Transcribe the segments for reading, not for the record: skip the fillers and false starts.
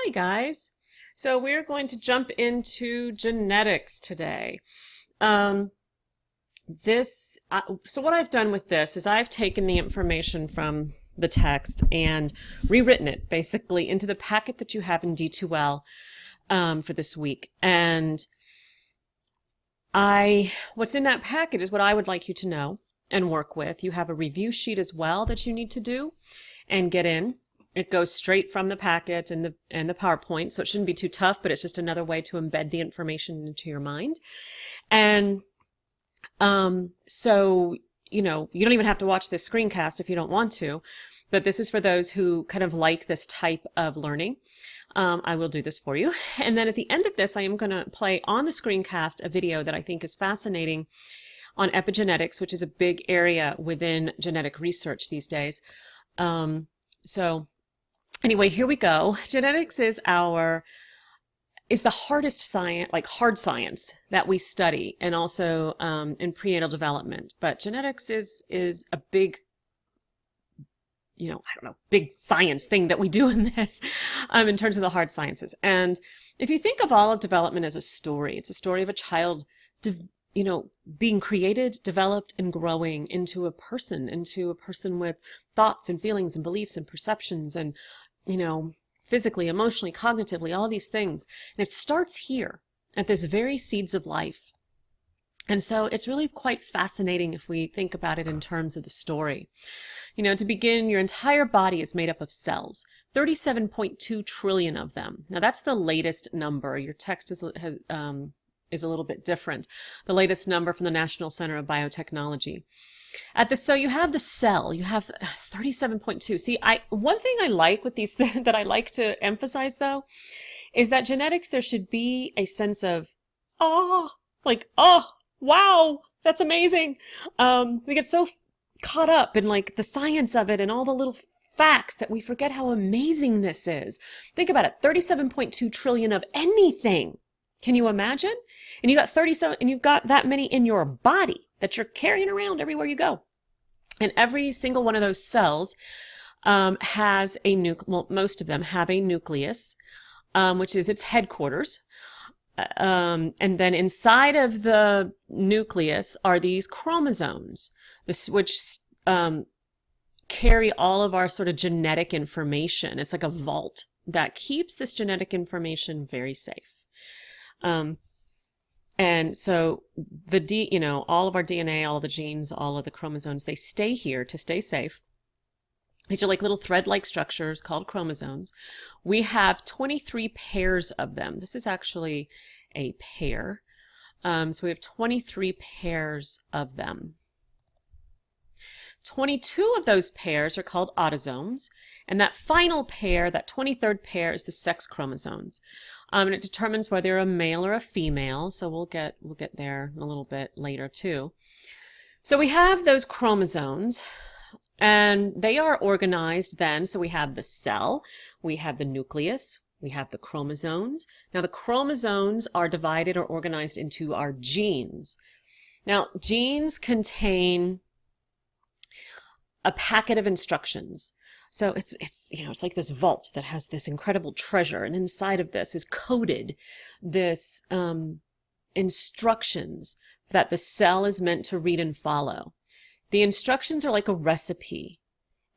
Hi guys. So we're going to jump into genetics today. Um, so what I've done with this is I've taken the information from the text and rewritten it basically into the packet that you have in D2L for this week. And what's in that packet is what I would like you to know and work with. You have a review sheet as well that you need to do and get in. It goes straight from the packet and the PowerPoint, so it shouldn't be too tough, but it's just another way to embed the information into your mind. And so, you don't even have to watch this screencast if you don't want to, but this is for those who kind of like this type of learning. I will do this for you. And then at the end of this, I am going to play on the screencast a video that I think is fascinating on epigenetics, which is a big area within genetic research these days. So anyway, here we go. Genetics is the hardest science, like hard science that we study, and also in prenatal development. But genetics is a big, big science thing that we do in this, in terms of the hard sciences. And if you think of all of development as a story, it's a story of a child, being created, developed, and growing into a person with thoughts and feelings and beliefs and perceptions and, physically, emotionally, cognitively, all these things. And it starts here at this very seeds of life. And so it's really quite fascinating if we think about it in terms of the story. To begin, your entire body is made up of cells, 37.2 trillion of them. Now that's the latest number. Your text is a little bit different. The latest number from the National Center of Biotechnology. So you have the cell, you have 37.2. See, one thing I like with these that I like to emphasize though, is that genetics, there should be a sense of, oh, wow, that's amazing. We get so caught up in like the science of it and all the little facts that we forget how amazing this is. Think about it, 37.2 trillion of anything. Can you imagine? And you got 37, and you've got that many in your body that you're carrying around everywhere you go. And every single one of those cells has a most of them have a nucleus, which is its headquarters. And then inside of the nucleus are these chromosomes, which carry all of our sort of genetic information. It's like a vault that keeps this genetic information very safe. And so all of our DNA, all of the genes, all of the chromosomes, they stay here to stay safe. These are like little thread-like structures called chromosomes. We have 23 pairs of them. This is actually a pair. So we have 23 pairs of them. 22 of those pairs are called autosomes. And that final pair, that 23rd pair, is the sex chromosomes. And it determines whether you're a male or a female. So we'll get there a little bit later too. So we have those chromosomes, and they are organized then. So we have the cell, we have the nucleus, we have the chromosomes. Now the chromosomes are divided or organized into our genes. Now genes contain a packet of instructions. So it's like this vault that has this incredible treasure, and inside of this is coded this instructions that the cell is meant to read and follow. The instructions are like a recipe,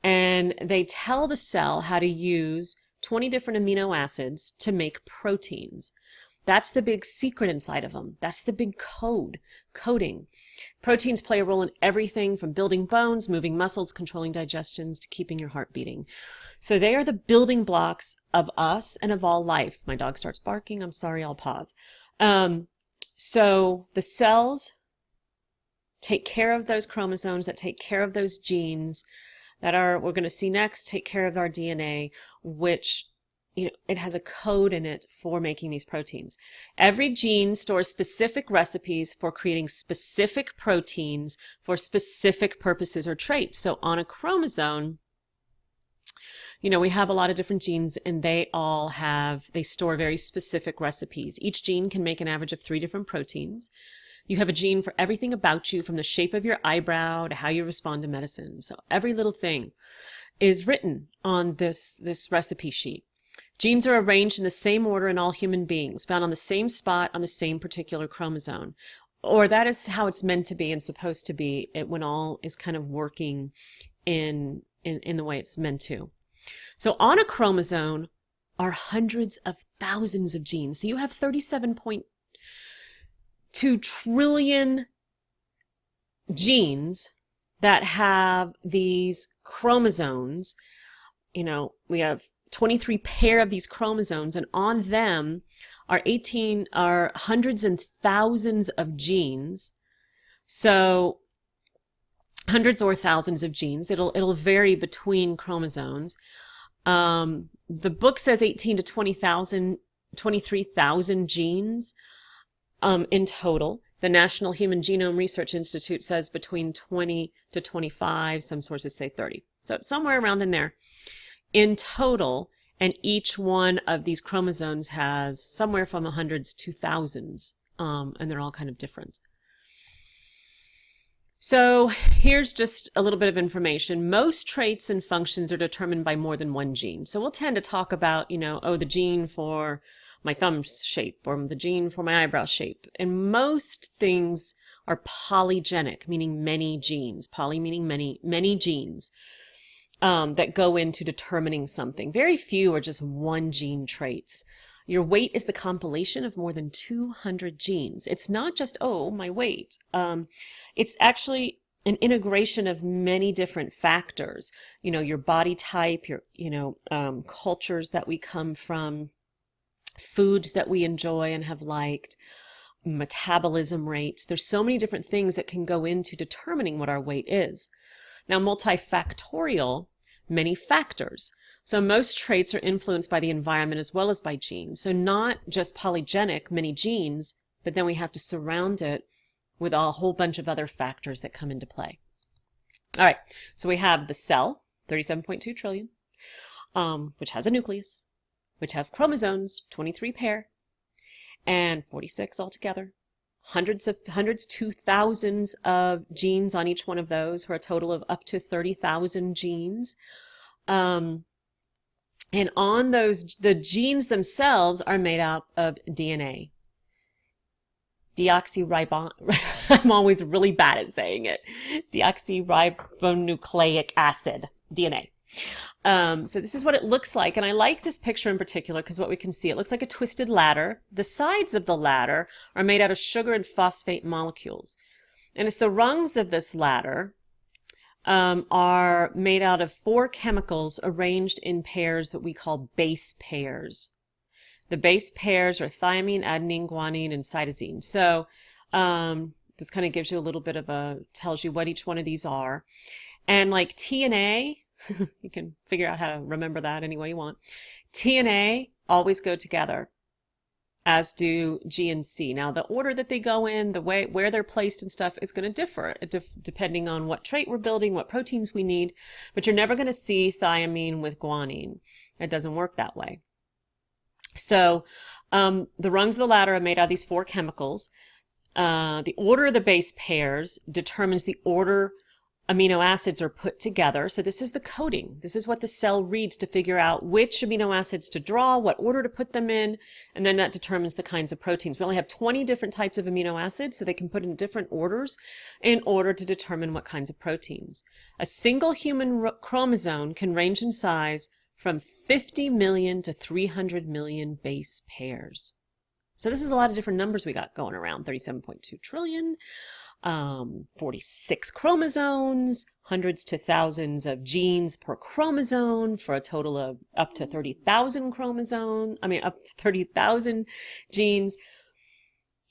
and they tell the cell how to use 20 different amino acids to make proteins. That's the big secret inside of them. That's the big coding. Proteins play a role in everything from building bones, moving muscles, controlling digestions, to keeping your heart beating. So they are the building blocks of us and of all life. My dog starts barking. I'm sorry, I'll pause. So the cells take care of those chromosomes, that take care of those genes that we're going to see next, take care of our DNA, which it has a code in it for making these proteins. Every gene stores specific recipes for creating specific proteins for specific purposes or traits. So on a chromosome, we have a lot of different genes, and they store very specific recipes. Each gene can make an average of 3 different proteins. You have a gene for everything about you, from the shape of your eyebrow to how you respond to medicine. So every little thing is written on this recipe sheet. Genes are arranged in the same order in all human beings, found on the same spot on the same particular chromosome. Or that is how it's meant to be and supposed to be when all is kind of working in the way it's meant to. So on a chromosome are hundreds of thousands of genes. So you have 37.2 trillion genes that have these chromosomes. You know, we have 23 pair of these chromosomes, and on them are hundreds and thousands of genes. So hundreds or thousands of genes. It'll vary between chromosomes. The book says 18 to 23,000 genes in total. The National Human Genome Research Institute says between 20 to 25. Some sources say 30. So it's somewhere around in there in total. And each one of these chromosomes has somewhere from hundreds to thousands, and they're all kind of different. So here's just a little bit of information. Most traits and functions are determined by more than one gene. So we'll tend to talk about, the gene for my thumb shape or the gene for my eyebrow shape. And most things are polygenic, meaning many genes. Poly meaning many genes. That go into determining something. Very few are just one gene traits. Your weight is the compilation of more than 200 genes. It's not just, my weight. It's actually an integration of many different factors. Your body type, your, cultures that we come from, foods that we enjoy and have liked, metabolism rates. There's so many different things that can go into determining what our weight is. Now, multifactorial, many factors. So most traits are influenced by the environment as well as by genes. So not just polygenic, many genes, but then we have to surround it with a whole bunch of other factors that come into play. All right, so we have the cell, 37.2 trillion, which has a nucleus, which have chromosomes, 23 pair, and 46 altogether. Hundreds to thousands of genes on each one of those, for a total of up to 30,000 genes. And on those, the genes themselves are made up of DNA. I'm always really bad at saying it. Deoxyribonucleic acid, DNA. So this is what it looks like, and I like this picture in particular because what we can see, it looks like a twisted ladder. The sides of the ladder are made out of sugar and phosphate molecules, and it's the rungs of this ladder are made out of 4 chemicals arranged in pairs that we call base pairs. The base pairs are thiamine, adenine, guanine, and cytosine. So this kind of gives you a little bit of tells you what each one of these are. And like T and A, you can figure out how to remember that any way you want. T and A always go together, as do G and C. Now, the order that they go in, the way where they're placed and stuff is going to differ depending on what trait we're building, what proteins we need. But you're never going to see thiamine with guanine. It doesn't work that way. So the rungs of the ladder are made out of these 4 chemicals. The order of the base pairs determines the order amino acids are put together. So this is the coding. This is what the cell reads to figure out which amino acids to draw, what order to put them in, and then that determines the kinds of proteins. We only have 20 different types of amino acids, so they can put in different orders in order to determine what kinds of proteins. A single human chromosome can range in size from 50 million to 300 million base pairs. So this is a lot of different numbers we got going around. 37.2 trillion. 46 chromosomes, hundreds to thousands of genes per chromosome for a total of up to 30,000 up to 30,000 genes.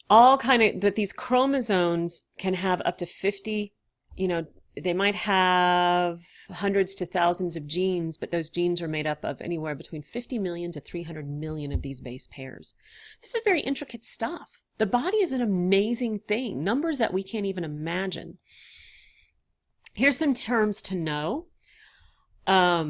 All kind of, but these chromosomes can have up to 50, they might have hundreds to thousands of genes, but those genes are made up of anywhere between 50 million to 300 million of these base pairs. This is very intricate stuff. The body is an amazing thing, numbers that we can't even imagine. Here's some terms to know. A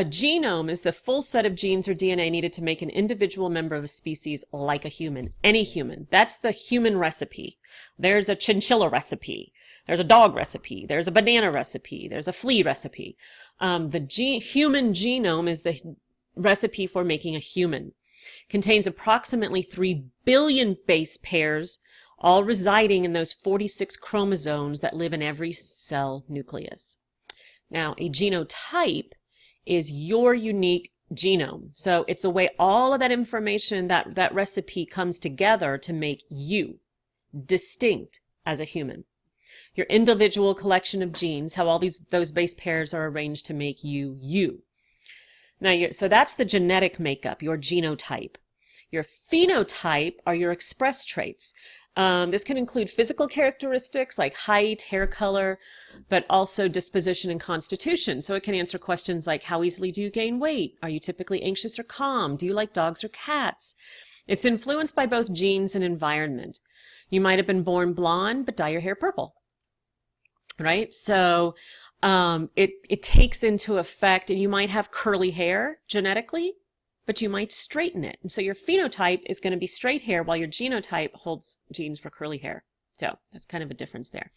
genome is the full set of genes or DNA needed to make an individual member of a species like a human, any human. That's the human recipe. There's a chinchilla recipe. There's a dog recipe. There's a banana recipe. There's a flea recipe. Human genome is the recipe for making a human. Contains approximately 3 billion base pairs, all residing in those 46 chromosomes that live in every cell nucleus. Now, a genotype is your unique genome. So it's the way all of that information, that recipe comes together to make you distinct as a human. Your individual collection of genes, how all those base pairs are arranged to make you, you. Now, so that's the genetic makeup, your genotype. Your phenotype are your express traits. This can include physical characteristics like height, hair color, but also disposition and constitution. So it can answer questions like, how easily do you gain weight? Are you typically anxious or calm? Do you like dogs or cats? It's influenced by both genes and environment. You might have been born blonde, but dye your hair purple, right? So it takes into effect, and you might have curly hair genetically, but you might straighten it. And so your phenotype is going to be straight hair, while your genotype holds genes for curly hair. So that's kind of a difference there.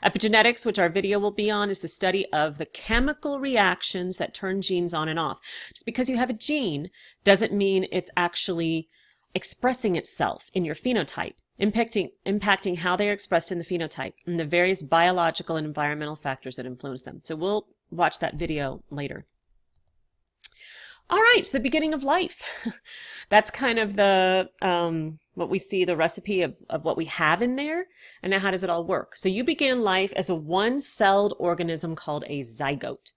Epigenetics, which our video will be on, is the study of the chemical reactions that turn genes on and off. Just because you have a gene doesn't mean it's actually expressing itself in your phenotype, impacting how they are expressed in the phenotype and the various biological and environmental factors that influence them. So we'll watch that video later. All right, so the beginning of life. That's kind of the what we see, the recipe of what we have in there. And now how does it all work? So you began life as a one-celled organism called a zygote.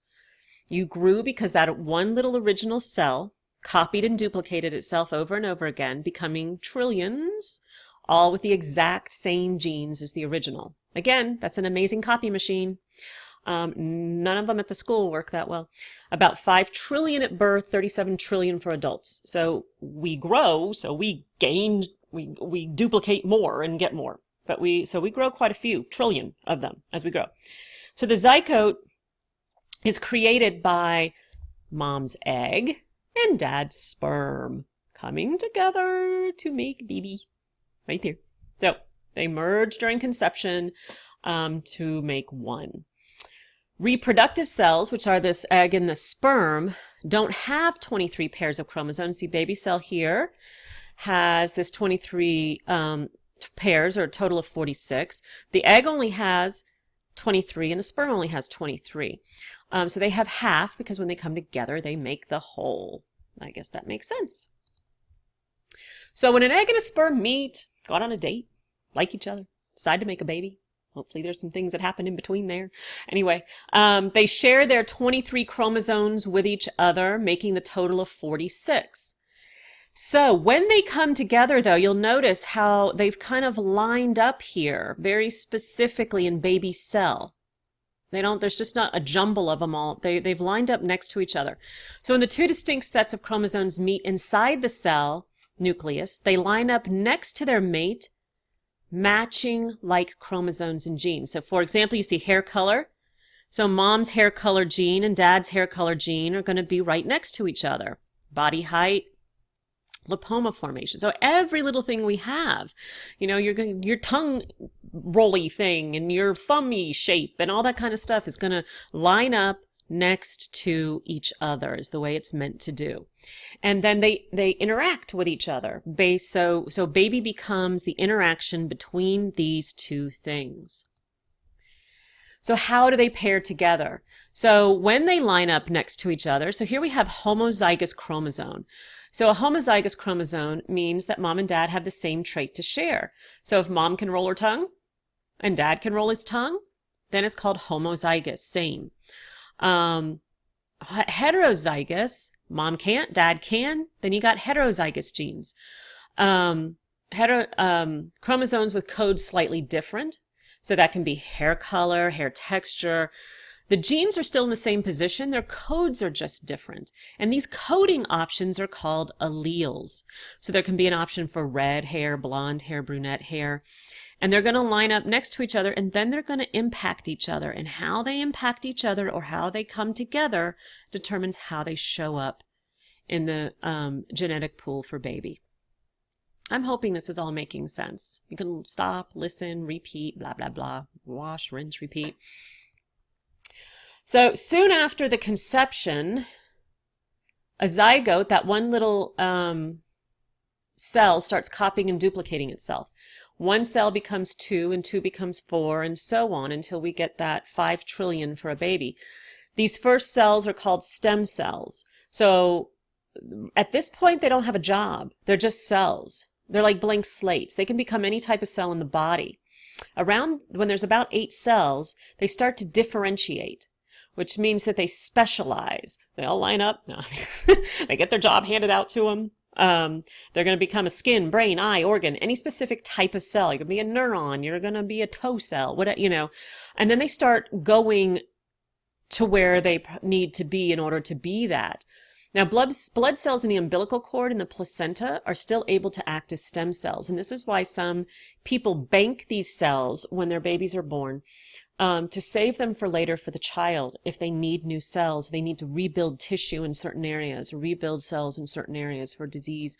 You grew because that one little original cell copied and duplicated itself over and over again, becoming trillions, all with the exact same genes as the original. Again, that's an amazing copy machine. None of them at the school work that well. About 5 trillion at birth, 37 trillion for adults. So we grow, so we gain, we duplicate more and get more. But we grow quite a few trillion of them as we grow. So the zygote is created by mom's egg and dad's sperm coming together to make baby. Right there. So they merge during conception to make one. Reproductive cells, which are this egg and the sperm, don't have 23 pairs of chromosomes. See, baby cell here has this 23 pairs, or a total of 46. The egg only has 23 and the sperm only has 23. So they have half, because when they come together, they make the whole. I guess that makes sense. So when an egg and a sperm meet, go out on a date, like each other, decide to make a baby. Hopefully there's some things that happen in between there. Anyway, they share their 23 chromosomes with each other, making the total of 46. So when they come together, though, you'll notice how they've kind of lined up here very specifically in baby cell. There's just not a jumble of them all. They've lined up next to each other. So when the two distinct sets of chromosomes meet inside the cell nucleus, they line up next to their mate, matching like chromosomes and genes. So for example, you see hair color. So mom's hair color gene and dad's hair color gene are going to be right next to each other. Body height, lipoma formation. So every little thing we have, your tongue rolly thing and your thummy shape and all that kind of stuff is going to line up next to each other, is the way it's meant to do. And then they interact with each other. So baby becomes the interaction between these two things. So how do they pair together? So when they line up next to each other, so here we have homozygous chromosome. So a homozygous chromosome means that mom and dad have the same trait to share. So if mom can roll her tongue and dad can roll his tongue, then it's called homozygous, same. Heterozygous, mom can't, dad can, then you got heterozygous genes. Chromosomes with codes slightly different. So that can be hair color, hair texture. The genes are still in the same position, their codes are just different. And these coding options are called alleles. So there can be an option for red hair, blonde hair, brunette hair. And they're going to line up next to each other, and then they're going to impact each other. And how they impact each other, or how they come together, determines how they show up in the genetic pool for baby. I'm hoping this is all making sense. You can stop, listen, repeat, blah, blah, blah, wash, rinse, repeat. So soon after the conception, a zygote, that one little cell, starts copying and duplicating itself. One cell becomes two, and two becomes four, and so on until we get that 5 trillion for a baby. These first cells are called stem cells. So at this point, they don't have a job. They're just cells. They're like blank slates. They can become any type of cell in the body. Around when there's about 8 cells, they start to differentiate, which means that they specialize. They all line up. No, they get their job handed out to them. They're going to become a skin, brain, eye, organ, any specific type of cell. You're going to be a neuron. You're going to be a toe cell, whatever, and then they start going to where they need to be in order to be that. Now, blood cells in the umbilical cord and the placenta are still able to act as stem cells. And this is why some people bank these cells when their babies are born, to save them for later for the child. If they need new cells, they need to rebuild tissue in certain areas, rebuild cells in certain areas for disease.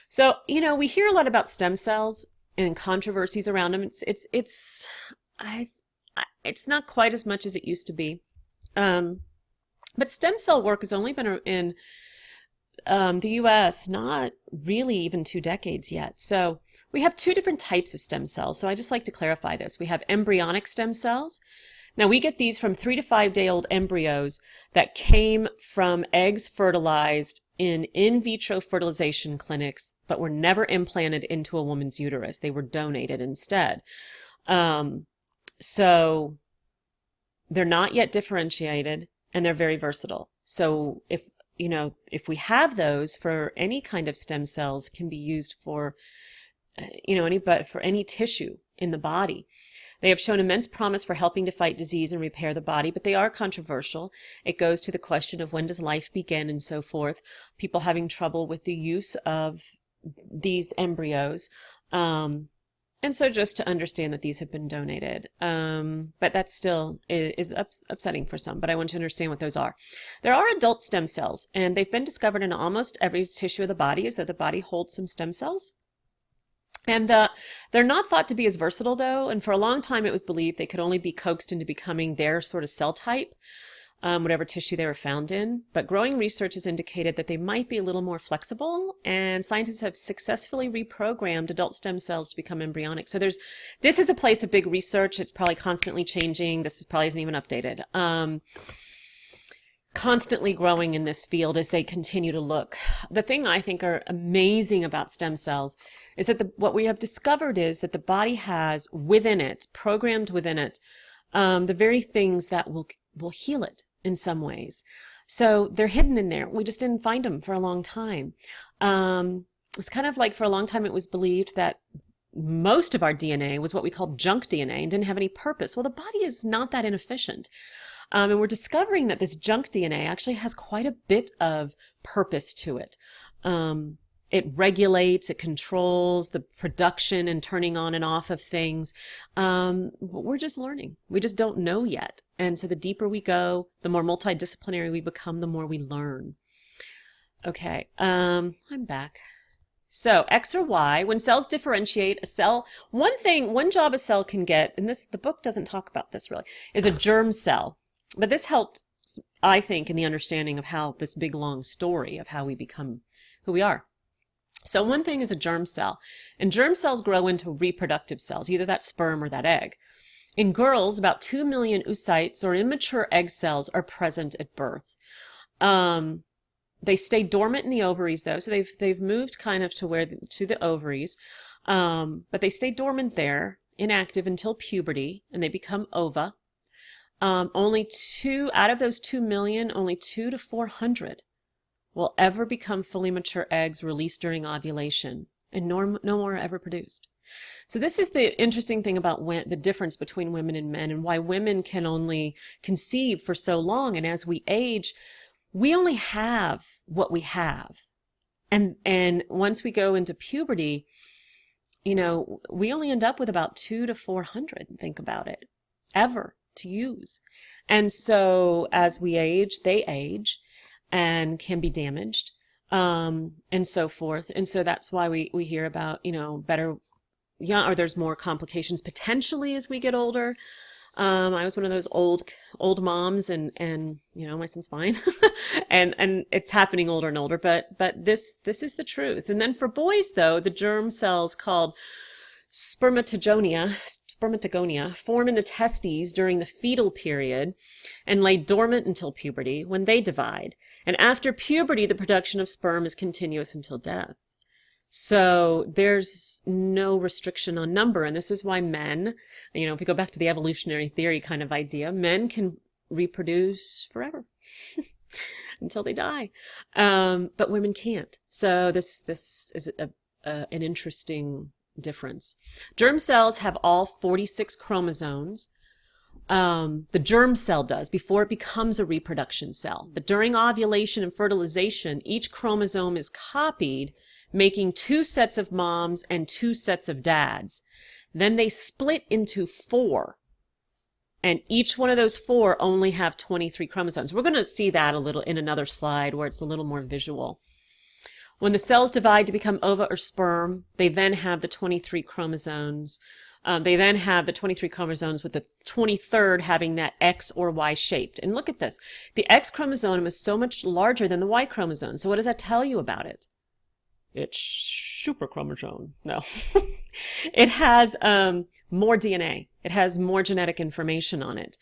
So, we hear a lot about stem cells and controversies around them. It's not quite as much as it used to be. But stem cell work has only been in the U.S. not really even 2 decades yet. So we have 2 different types of stem cells. So I just like to clarify this. We have embryonic stem cells. Now we get these from 3 to 5 day old embryos that came from eggs fertilized in vitro fertilization clinics, but were never implanted into a woman's uterus. They were donated instead. So they're not yet differentiated, and they're very versatile. So if we have those, for any kind of stem cells can be used for, for any tissue in the body. They have shown immense promise for helping to fight disease and repair the body, but they are controversial. It goes to the question of when does life begin and so forth. People having trouble with the use of these embryos. And so just to understand that these have been donated. But that still is upsetting for some, but I want to understand what those are. There are adult stem cells, and they've been discovered in almost every tissue of the body, as though the body holds some stem cells. And they're not thought to be as versatile, though, and for a long time it was believed they could only be coaxed into becoming their sort of cell type, whatever tissue they were found in. But growing research has indicated that they might be a little more flexible, and scientists have successfully reprogrammed adult stem cells to become embryonic. So this is a place of big research. It's probably constantly changing. Probably isn't even updated. Constantly growing in this field as they continue to look. The thing I think are amazing about stem cells is that what we have discovered is that the body has within it, programmed within it, the very things that will heal it in some ways. So they're hidden in there. We just didn't find them for a long time. It's kind of like for a long time it was believed that most of our DNA was what we called junk DNA and didn't have any purpose. Well, the body is not that inefficient. And we're discovering that this junk DNA actually has quite a bit of purpose to it. It regulates, it controls the production and turning on and off of things. We're just learning. We just don't know yet. And so the deeper we go, the more multidisciplinary we become, the more we learn. Okay, I'm back. So X or Y, when cells differentiate, a cell, one job a cell can get, and the book doesn't talk about this really, is a germ cell. But this helped, I think, in the understanding of how this big long story of how we become who we are. So one thing is a germ cell, and germ cells grow into reproductive cells, either that sperm or that egg. In girls, about 2 million oocytes or immature egg cells are present at birth. They stay dormant in the ovaries, though, so they've moved kind of to the ovaries, but they stay dormant there, inactive until puberty, and they become ova. Only out of those 2 million, only 200 to 400 will ever become fully mature eggs released during ovulation, and no more are ever produced. So this is the interesting thing about the difference between women and men, and why women can only conceive for so long, and as we age, we only have what we have. And once we go into puberty, we only end up with about 200 to 400, think about it, ever to use. And so as we age, they age and can be damaged. and so forth. And so that's why we hear about, better, yeah, or there's more complications potentially as we get older. I was one of those old moms, and my son's fine, and it's happening older and older. But this is the truth. And then for boys, though, the germ cells called spermatogonia form in the testes during the fetal period and lay dormant until puberty, when they divide. And after puberty, the production of sperm is continuous until death. So there's no restriction on number. And this is why men, if we go back to the evolutionary theory kind of idea, men can reproduce forever until they die. But women can't. So this is an interesting difference. Germ cells have all 46 chromosomes. The germ cell does before it becomes a reproduction cell. But during ovulation and fertilization, each chromosome is copied, making 2 sets of moms and 2 sets of dads. Then they split into 4. And each one of those 4 only have 23 chromosomes. We're going to see that a little in another slide where it's a little more visual. When the cells divide to become ova or sperm, they then have the 23 chromosomes. They then have the 23 chromosomes with the 23rd having that X or Y shaped. And look at this. The X chromosome is so much larger than the Y chromosome. So what does that tell you about it? It's super chromosome. No. It has more DNA. It has more genetic information on it.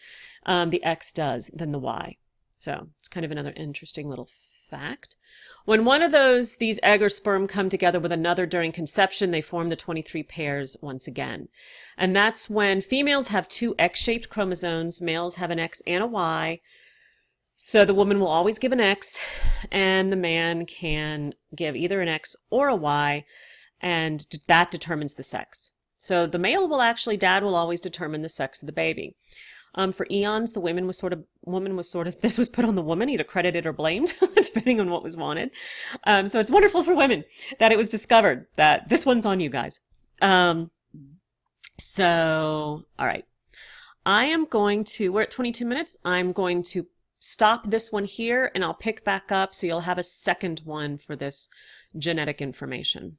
The X does than the Y. So it's kind of another interesting little fact. When one of these egg or sperm come together with another during conception, they form the 23 pairs once again. And that's when females have 2 X-shaped chromosomes, males have an X and a Y. So the woman will always give an X, and the man can give either an X or a Y, and that determines the sex. So the male dad will always determine the sex of the baby. For eons, the woman was sort of, this was put on the woman, either credited or blamed, depending on what was wanted. So it's wonderful for women that it was discovered that this one's on you guys. So, all right. We're at 22 minutes. I'm going to stop this one here and I'll pick back up so you'll have a second one for this genetic information.